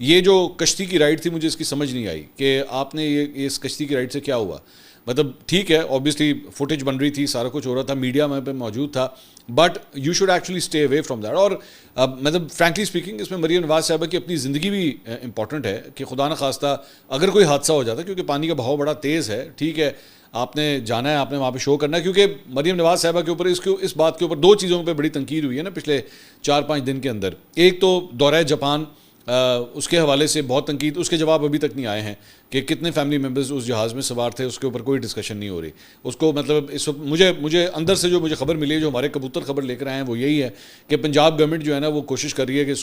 یہ جو کشتی کی رائڈ تھی مجھے اس کی سمجھ نہیں آئی کہ آپ نے یہ اس کشتی کی رائڈ سے کیا ہوا. مطلب ٹھیک ہے اوبیسلی فوٹیج بن رہی تھی, سارا کچھ ہو رہا تھا, میڈیا میں پہ موجود تھا, but you should actually stay away from that. اور مطلب فرینکلی اسپیکنگ اس میں مریم نواز صاحبہ کی اپنی زندگی بھی امپورٹنٹ ہے کہ خدا نخواستہ اگر کوئی حادثہ ہو جاتا, کیونکہ پانی کا بہاؤ بڑا تیز ہے, ٹھیک ہے آپ نے جانا ہے, آپ نے وہاں پہ شو کرنا ہے, کیونکہ مریم نواز صاحبہ کے اوپر اس بات کے اوپر دو چیزوں پہ بڑی تنقید ہوئی ہے نا پچھلے 4-5 دن کے اندر. ایک تو دورہ جاپان, اس کے حوالے سے بہت تنقید, اس کے جواب ابھی تک نہیں آئے ہیں کہ کتنے فیملی ممبرز اس جہاز میں سوار تھے, اس کے اوپر کوئی ڈسکشن نہیں ہو رہی. اس کو مطلب اس وقت مجھے اندر سے جو مجھے خبر ملی ہے, جو ہمارے کبوتر خبر لے کر آئے ہیں, وہ یہی ہے کہ پنجاب گورنمنٹ جو ہے نا وہ کوشش کر رہی ہے کہ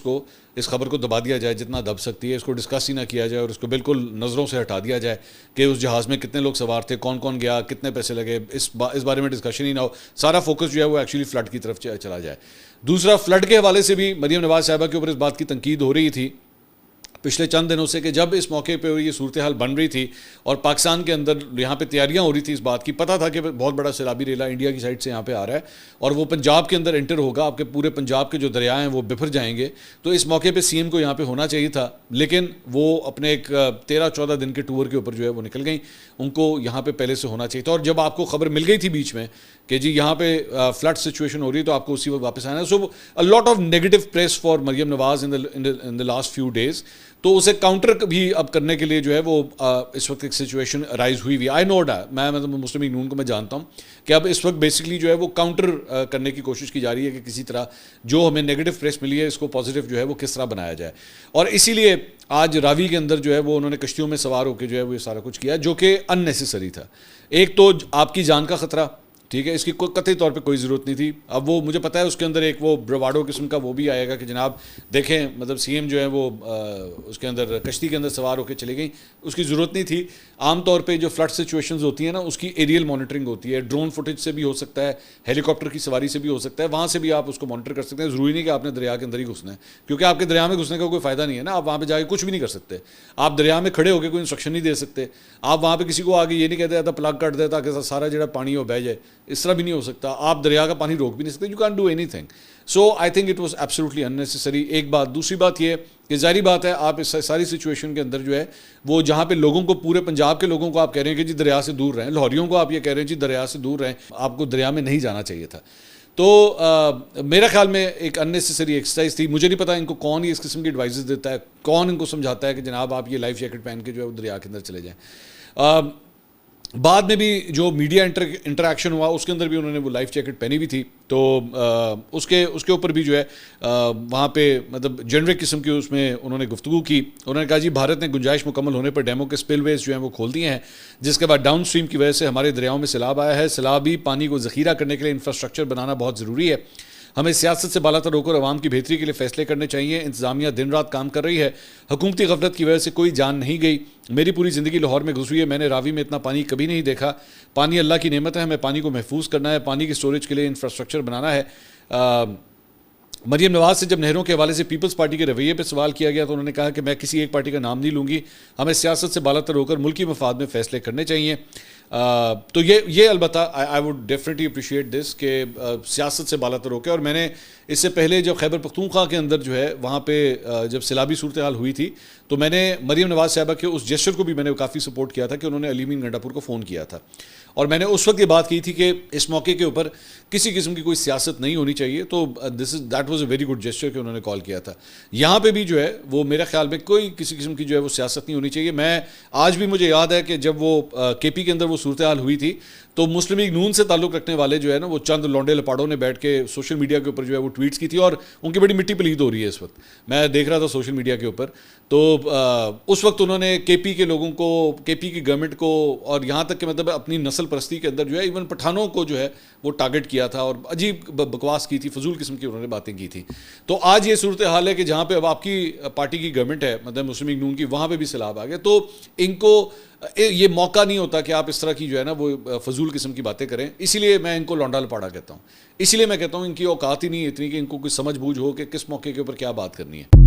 اس خبر کو دبا دیا جائے جتنا دب سکتی ہے, اس کو ڈسکس ہی نہ کیا جائے اور اس کو بالکل نظروں سے ہٹا دیا جائے کہ اس جہاز میں کتنے لوگ سوار تھے, کون کون گیا, کتنے پیسے لگے, اس بارے میں ڈسکشن ہی نہ ہو. سارا فوکس جو ہے وہ ایکچولی فلڈ کی طرف چلا جائے. دوسرا, فلڈ کے حوالے سے بھی مریم نواز صاحبہ کے اوپر اس بات کی تنقید ہو رہی تھی پچھلے چند دنوں سے کہ جب اس موقع پہ یہ صورتحال بن رہی تھی اور پاکستان کے اندر یہاں پہ تیاریاں ہو رہی تھی اس بات کی, پتہ تھا کہ بہت بڑا سیلابی ریلا انڈیا کی سائڈ سے یہاں پہ آ رہا ہے اور وہ پنجاب کے اندر انٹر ہوگا, آپ کے پورے پنجاب کے جو دریا ہیں وہ بفر جائیں گے, تو اس موقع پہ سی ایم کو یہاں پہ ہونا چاہیے تھا, لیکن وہ اپنے ایک 13-14 دن کے ٹور کے اوپر جو ہے وہ نکل گئیں, ان کو یہاں پہ پہلے سے ہونا چاہیے تھا. اور جب آپ کو خبر مل گئی تھی بیچ میں کہ جی یہاں پہ فلڈ سچویشن ہو رہی ہے, تو آپ کو اسی وقت واپس آنا ہے. سو a lot of negative press for Maryam Nawaz in the last few days. تو اسے کاؤنٹر بھی اب کرنے کے لیے جو ہے وہ اس وقت ایک سچویشن رائز ہوئی ہوئی. آئی نو ڈیٹ, میں مطلب مسلم لیگ نون کو میں جانتا ہوں کہ اب اس وقت بیسکلی جو ہے وہ کاؤنٹر کرنے کی کوشش کی جا رہی ہے کہ کسی طرح جو ہمیں نیگیٹو پریس ملی ہے اس کو پازیٹیو جو ہے وہ کس طرح بنایا جائے. اور اسی لیے آج راوی کے اندر جو ہے وہ انہوں نے کشتیوں میں سوار ہو کے جو ہے وہ یہ سارا کچھ کیا جو کہ ان نیسیسری تھا. ایک تو آپ کی جان کا خطرہ, ٹھیک ہے, اس کی قطعی طور پہ کوئی ضرورت نہیں تھی. اب وہ مجھے پتہ ہے اس کے اندر ایک وہ برواڈو قسم کا وہ بھی آئے گا کہ جناب دیکھیں مطلب سی ایم جو ہے وہ اس کے اندر کشتی کے اندر سوار ہو کے چلے گئیں, اس کی ضرورت نہیں تھی. عام طور پہ جو فلڈ سچویشنز ہوتی ہیں نا اس کی ایریل مانیٹرنگ ہوتی ہے, ڈرون فوٹیج سے بھی ہو سکتا ہے, ہیلی کاپٹر کی سواری سے بھی ہو سکتا ہے, وہاں سے بھی آپ اس کو مانیٹر کر سکتے ہیں. ضروری نہیں کہ آپ نے دریا کے اندر ہی گھسنا ہے, کیونکہ آپ کے دریا میں گھسنے کا کوئی فائدہ نہیں ہے نا, آپ وہاں پہ جا کے کچھ بھی نہیں کر سکتے. آپ دریا میں کھڑے ہو کے کوئی انسٹرکشن نہیں دے سکتے, آپ وہاں پہ کسی کو آگے یہ نہیں کہتے آتا پلگ کٹ دے تاکہ سارا جڑا پانی ہو بہ جائے, اس طرح بھی نہیں ہو سکتا. آپ دریا کا پانی روک بھی نہیں سکتے, you can do any thing. So I think it was absolutely unnecessary. ایک بات. دوسری بات یہ کہ ظاہری بات ہے آپ اس ساری سچویشن کے اندر جو ہے وہ جہاں پہ لوگوں کو, پورے پنجاب کے لوگوں کو آپ کہہ رہے ہیں کہ جی دریا سے دور رہیں, لاہوریوں کو آپ یہ کہہ رہے ہیں جی دریا سے دور رہیں, آپ کو دریا میں نہیں جانا چاہیے تھا. تو میرا خیال میں ایک اننیسیسری ایکسرسائز تھی. مجھے نہیں پتا ان کو کون اس قسم کی ایڈوائزز دیتا ہے, کون ان کو سمجھاتا ہے کہ جناب آپ یہ لائف جیکٹ پہن کے جو ہے وہ دریا کے اندر چلے جائیں. بعد میں بھی جو میڈیا انٹریکشن ہوا اس کے اندر بھی انہوں نے وہ لائف جیکٹ پہنی ہوئی تھی, تو اس کے اوپر بھی جو ہے وہاں پہ مطلب جنرک قسم کی اس میں انہوں نے گفتگو کی. انہوں نے کہا جی بھارت نے گنجائش مکمل ہونے پر ڈیموں کے اسپل ویز جو ہیں وہ کھول دیے ہیں, جس کے بعد ڈاؤن اسٹریم کی وجہ سے ہمارے دریاؤں میں سیلاب آیا ہے. سیلابی پانی کو ذخیرہ کرنے کے لیے انفراسٹرکچر بنانا بہت ضروری ہے. ہمیں سیاست سے بالا تر ہو کر عوام کی بہتری کے لیے فیصلے کرنے چاہیے. انتظامیہ دن رات کام کر رہی ہے, حکومتی غفلت کی وجہ سے کوئی جان نہیں گئی. میری پوری زندگی لاہور میں گزری ہے, میں نے راوی میں اتنا پانی کبھی نہیں دیکھا. پانی اللہ کی نعمت ہے, ہمیں پانی کو محفوظ کرنا ہے, پانی کی اسٹوریج کے لیے انفراسٹرکچر بنانا ہے. مریم نواز سے جب نہروں کے حوالے سے پیپلز پارٹی کے رویے پہ سوال کیا گیا تو انہوں نے کہا کہ میں کسی ایک پارٹی کا نام نہیں لوں گی, ہمیں سیاست سے بالا تر ہو کر ملکی مفاد میں فیصلے کرنے چاہیے. تو یہ البتہ I would definitely appreciate this کہ سیاست سے بالا تر ہو کے. اور میں نے اس سے پہلے جب خیبر پختونخوا کے اندر جو ہے وہاں پہ جب سیلابی صورتحال ہوئی تھی تو میں نے مریم نواز صاحبہ کے اس جیسچر کو بھی میں نے کافی سپورٹ کیا تھا کہ انہوں نے علی امین گنڈا پور کو فون کیا تھا, اور میں نے اس وقت یہ بات کی تھی کہ اس موقع کے اوپر کسی قسم کی کوئی سیاست نہیں ہونی چاہیے. تو that was a very good gesture کہ انہوں نے کال کیا تھا. یہاں پہ بھی جو ہے وہ میرے خیال میں کوئی کسی قسم کی جو ہے وہ سیاست نہیں ہونی چاہیے. میں آج بھی مجھے یاد ہے کہ جب وہ کے پی کے اندر وہ صورتحال ہوئی تھی تو مسلم لیگ نون سے تعلق رکھنے والے جو ہے نا وہ چند لونڈے لپاڑوں نے بیٹھ کے سوشل میڈیا کے اوپر جو ہے وہ ٹویٹس کی تھی, اور ان کی بڑی مٹی پلید ہو رہی ہے اس وقت. میں دیکھ رہا تھا سوشل میڈیا کے اوپر, تو اس وقت انہوں نے کے پی کے لوگوں کو, کے پی کی گورنمنٹ کو, اور یہاں تک کہ مطلب اپنی نسل پرستی کے اندر جو ہے ایون پٹھانوں کو جو ہے وہ ٹارگٹ کیا تھا اور عجیب بکواس کی تھی, فضول قسم کی انہوں نے باتیں کی تھی. تو آج یہ صورتحال ہے کہ جہاں پہ اب آپ کی پارٹی کی گورنمنٹ ہے مطلب مسلم لیگ نون کی, وہاں پہ بھی سیلاب آ گیا. تو ان کو یہ موقع نہیں ہوتا کہ آپ اس طرح کی جو ہے نا وہ فضول قسم کی باتیں کریں. اسی لیے میں ان کو لونڈا لپاڑا کہتا ہوں, اسی لیے میں کہتا ہوں ان کی اوقات ہی نہیں اتنی کہ ان کو کوئی سمجھ بوجھ ہو کہ کس موقع کے اوپر کیا بات کرنی ہے.